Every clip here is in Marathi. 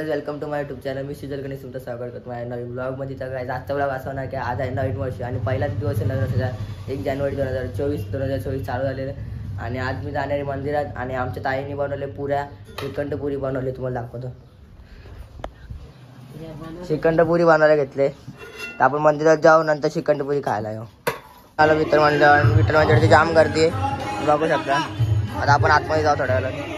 Guys, welcome to my YouTube channel. मी सुजल गणेश तुमचं स्वागत करतो माझ्या नवीन ब्लॉगमध्ये. तर गाइस, आजचा ब्लॉग असा होणार की आज आहे नवीन वर्ष आणि पहिलाच दिवस आहे नवीन वर्षाचा. 1 जानेवारी 2024 चालू झालेलं. आणि आज मी जाणार आहे मंदिरात आणि आमच्या ताईने बनवले पुऱ्या, श्रीखंड पुरी बनवली. तुम्हाला दाखवतो. श्रीखंड पुरी बनवायला घेतले तर आपण मंदिरात जाऊ, नंतर श्रीखंड पुरी खायला येऊ. आलो मित्र मंडळाची जाम गर्दी आहे, बघू शकता. आता आपण आतमध्ये जाऊ थोड्या वेळात.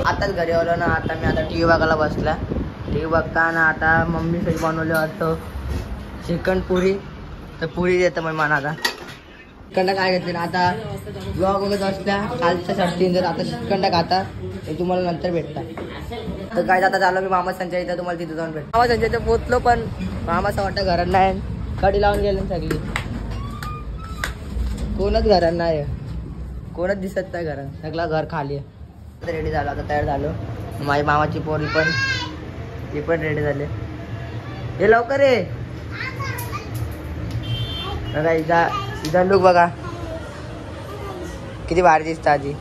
आताच घरी आलो ना. आता मी टी व्ही बघायला बसला. टी व्ही बघताना आता मम्मी सही बनवले वाटतं श्रीखंड पुरी. तर पुरी देतं मग मला. आता श्रीखंड काय घेतले ना, आता ब्लॉग बघत असल्या कालच्या साठी जर आता श्रीखंड खाता ते तुम्हाला नंतर भेटतात. तर काय आता झालं मी मामा संजय इथं, तुम्हाला तिथं जाऊन भेट. मामा संजयचं पोचलो पण मामाचं वाटतं घरात नाही. कडी लावून गेले सगळी, कोणच घरात नाही, कोणच दिसत नाही घरात. सगळं घर खाली आहे. रेडी झालो, आता तयार झालो. माझी मामाची पोरी पण ती पण रेडी झाले. हे लवकर ये बघा. इथं लुक बघा किती भारी दिसतं आधी.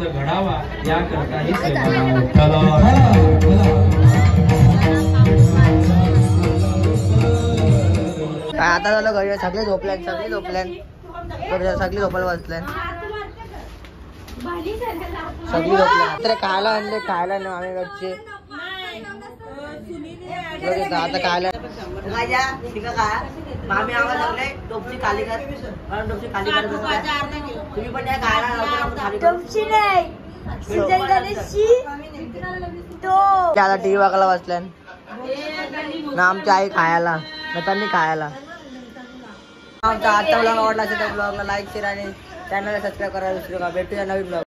घडावा याकरता आता झालं घरी. सगळे झोपल्यान सगळी झोपायला बसल्यान. सगळी झोपल्या. तर खायला आणले, खायला नाही आम्ही घरचे. आता खायला मामी आवाज लागले टोपची खाली कर, टोपची खाली करत. तुम्ही पण या खायला आता टी व्ही बघायला बसल्या ना. आमची आई खायला ना, त्यांनी खायला. आमचा आजचा ब्लॉग आवडला असेल तर ब्लॉगला लाईक, शेअर आणि चॅनलला सबस्क्राईब करायला विसरू नका. भेटूया नवीन ब्लॉग.